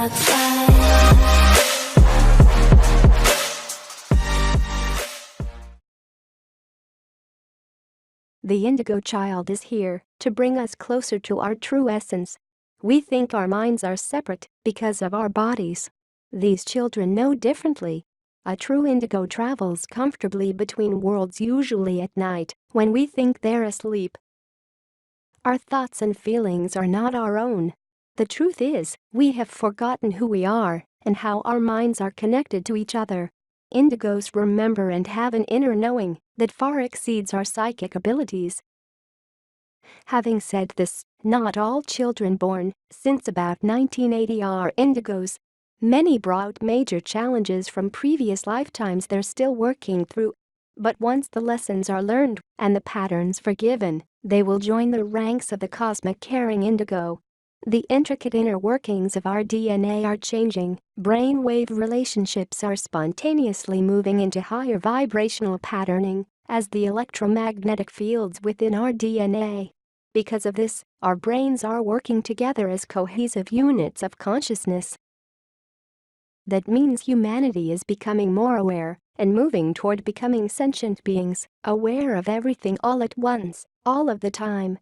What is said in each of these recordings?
The Indigo Child is here to bring us closer to our true essence. We think our minds are separate because of our bodies. These children know differently. A true indigo travels comfortably between worlds, usually at night, when we think they're asleep. Our thoughts and feelings are not our own. The truth is, we have forgotten who we are and how our minds are connected to each other. Indigos remember and have an inner knowing that far exceeds our psychic abilities. Having said this, not all children born since about 1980 are indigos. Many brought major challenges from previous lifetimes they're still working through. But once the lessons are learned and the patterns forgiven, they will join the ranks of the cosmic caring indigo. The intricate inner workings of our DNA are changing, brainwave relationships are spontaneously moving into higher vibrational patterning as the electromagnetic fields within our DNA. Because of this, our brains are working together as cohesive units of consciousness. That means humanity is becoming more aware and moving toward becoming sentient beings, aware of everything all at once, all of the time.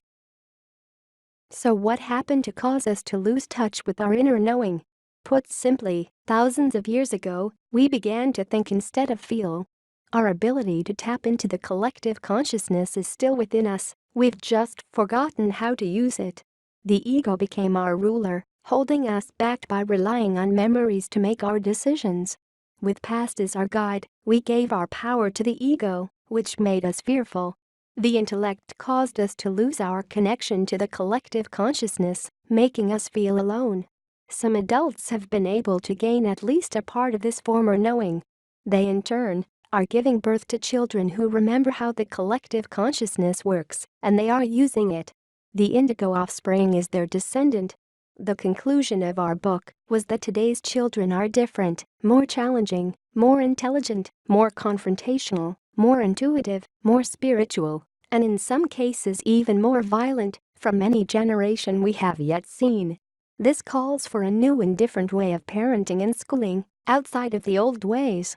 So what happened to cause us to lose touch with our inner knowing? Put simply, thousands of years ago, we began to think instead of feel. Our ability to tap into the collective consciousness is still within us, we've just forgotten how to use it. The ego became our ruler, holding us back by relying on memories to make our decisions. With past as our guide, we gave our power to the ego, which made us fearful. The intellect caused us to lose our connection to the collective consciousness, making us feel alone. Some adults have been able to gain at least a part of this former knowing. They, in turn, are giving birth to children who remember how the collective consciousness works, and they are using it. The indigo offspring is their descendant. The conclusion of our book was that today's children are different, more challenging, more intelligent, more confrontational, more intuitive, more spiritual, and in some cases even more violent from any generation we have yet seen. This calls for a new and different way of parenting and schooling, outside of the old ways.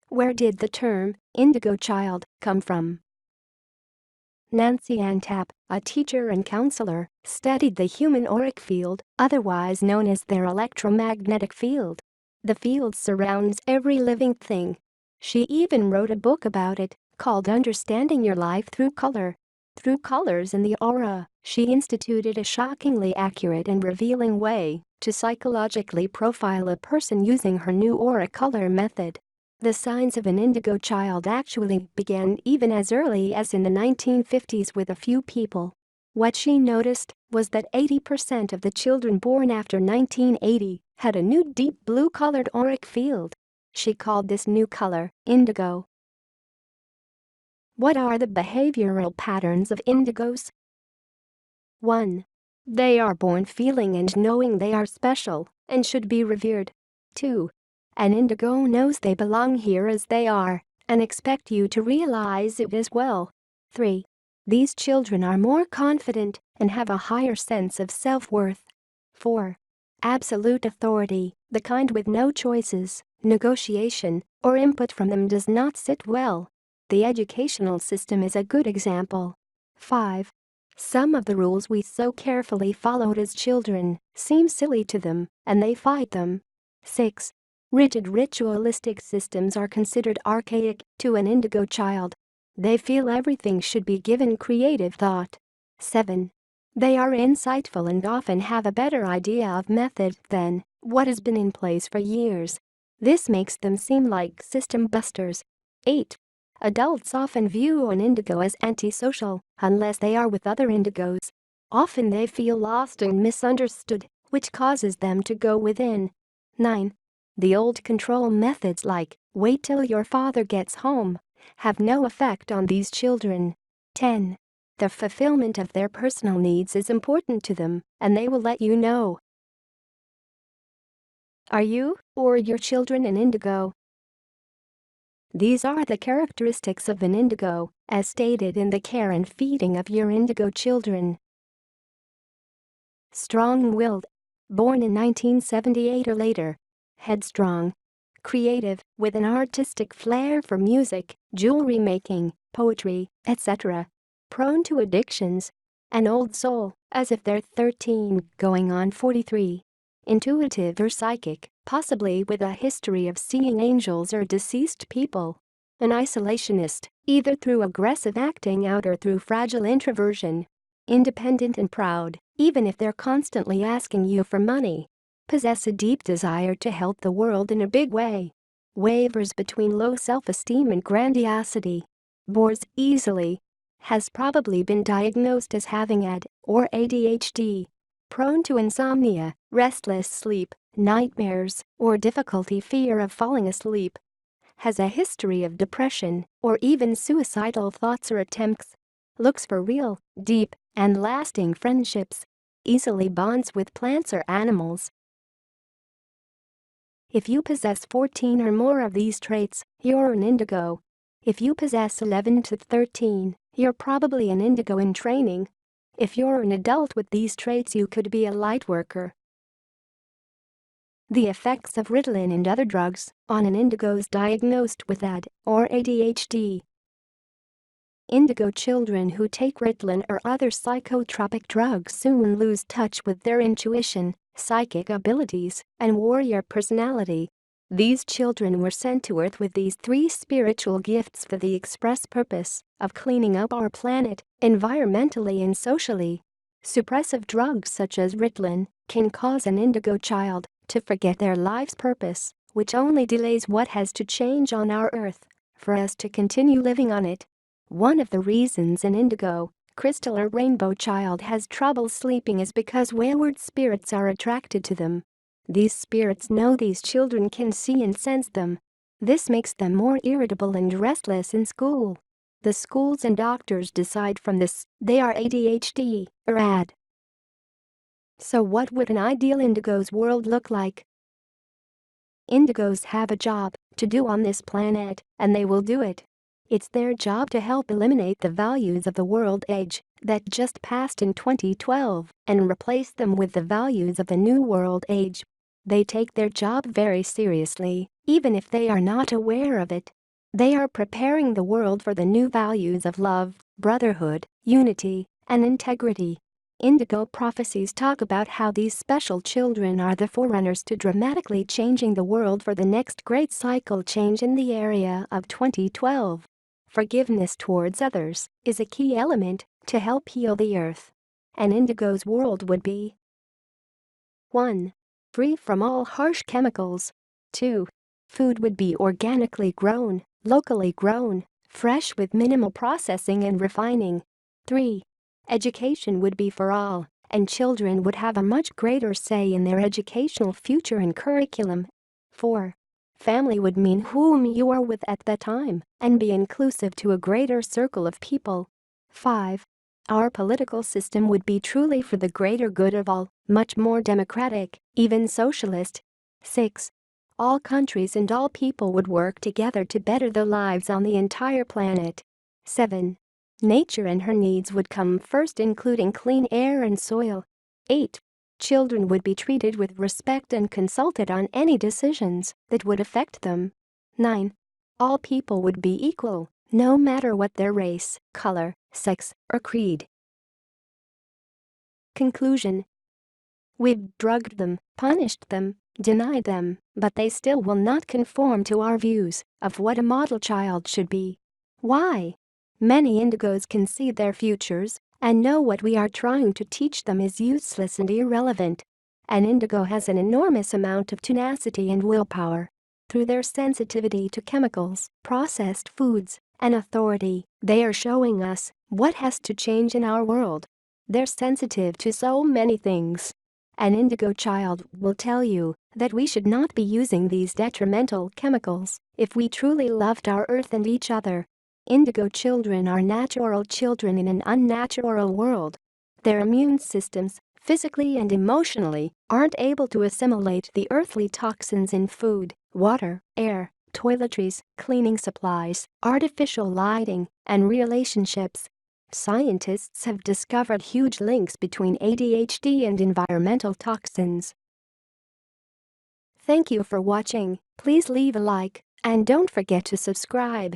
Where did the term Indigo Child come from? Nancy Antap, a teacher and counselor, studied the human auric field, otherwise known as their electromagnetic field. The field surrounds every living thing. She even wrote a book about it, called Understanding Your Life Through Color. Through colors in the aura, she instituted a shockingly accurate and revealing way to psychologically profile a person using her new aura color method. The signs of an indigo child actually began even as early as in the 1950s with a few people. What she noticed was that 80% of the children born after 1980 had a new deep blue-colored auric field. She called this new color indigo. What are the behavioral patterns of indigos? 1. They are born feeling and knowing they are special and should be revered. 2. An indigo knows they belong here as they are and expect you to realize it as well. 3. These children are more confident and have a higher sense of self-worth. 4. Absolute authority, the kind with no choices, negotiation, or input from them does not sit well. The educational system is a good example. 5. Some of the rules we so carefully followed as children seem silly to them, and they fight them. 6. Rigid ritualistic systems are considered archaic to an indigo child. They feel everything should be given creative thought. 7. They are insightful and often have a better idea of method than what has been in place for years. This makes them seem like system busters. 8. Adults often view an indigo as antisocial unless they are with other indigos. Often they feel lost and misunderstood, which causes them to go within. 9. The old control methods like, wait till your father gets home, have no effect on these children. 10. The fulfillment of their personal needs is important to them, and they will let you know. Are you or your children an indigo? These are the characteristics of an indigo, as stated in the care and feeding of your indigo children. Strong-willed, Born in 1978 or later. Headstrong. Creative, with an artistic flair for music, jewelry making, poetry, etc. Prone to addictions. An old soul, as if they're 13 going on 43. Intuitive or psychic, possibly with a history of seeing angels or deceased people. An isolationist, either through aggressive acting out or through fragile introversion. Independent and proud, even if they're constantly asking you for money. Possess a deep desire to help the world in a big way. Wavers between low self-esteem and grandiosity. Bores easily. Has probably been diagnosed as having AD or ADHD. Prone to insomnia, restless sleep, nightmares, or difficulty fear of falling asleep. Has a history of depression or even suicidal thoughts or attempts. Looks for real, deep, and lasting friendships. Easily bonds with plants or animals. If you possess 14 or more of these traits, you're an indigo. If you possess 11 to 13, you're probably an indigo in training. If you're an adult with these traits, you could be a light worker. The effects of Ritalin and other drugs on an indigo's diagnosed with AD or ADHD. Indigo children who take Ritalin or other psychotropic drugs soon lose touch with their intuition, psychic abilities, and warrior personality. These children were sent to Earth with these 3 spiritual gifts for the express purpose of cleaning up our planet, environmentally and socially. Suppressive drugs such as Ritalin can cause an indigo child to forget their life's purpose, which only delays what has to change on our Earth for us to continue living on it. One of the reasons an indigo, crystal or rainbow child has trouble sleeping is because wayward spirits are attracted to them. These spirits know these children can see and sense them. This makes them more irritable and restless in school. The schools and doctors decide from this they are ADHD or AD. So what would an ideal indigo's world look like? Indigos have a job to do on this planet, and they will do it. It's their job to help eliminate the values of the world age that just passed in 2012 and replace them with the values of the new world age. They take their job very seriously, even if they are not aware of it. They are preparing the world for the new values of love, brotherhood, unity, and integrity. Indigo prophecies talk about how these special children are the forerunners to dramatically changing the world for the next great cycle change in the area of 2012. Forgiveness towards others is a key element to help heal the earth. An indigo's world would be 1. Free from all harsh chemicals. 2. Food would be organically grown, locally grown, fresh with minimal processing and refining. 3. Education would be for all, and children would have a much greater say in their educational future and curriculum. 4. Family would mean whom you are with at that time and be inclusive to a greater circle of people. 5. Our political system would be truly for the greater good of all, much more democratic, even socialist. 6. All countries and all people would work together to better their lives on the entire planet. 7. Nature and her needs would come first, including clean air and soil. 8. Children would be treated with respect and consulted on any decisions that would affect them. 9. All people would be equal, no matter what their race, color, sex, or creed. Conclusion. We've drugged them, punished them, denied them, but they still will not conform to our views of what a model child should be. Why? Many indigos can see their futures and know what we are trying to teach them is useless and irrelevant. An indigo has an enormous amount of tenacity and willpower. Through their sensitivity to chemicals, processed foods, and authority, they are showing us what has to change in our world. They're sensitive to so many things. An indigo child will tell you that we should not be using these detrimental chemicals if we truly loved our earth and each other. Indigo children are natural children in an unnatural world. Their immune systems, physically and emotionally, aren't able to assimilate the earthly toxins in food, water, air, toiletries, cleaning supplies, artificial lighting, and relationships. Scientists have discovered huge links between ADHD and environmental toxins. Thank you for watching. Please leave a like and don't forget to subscribe.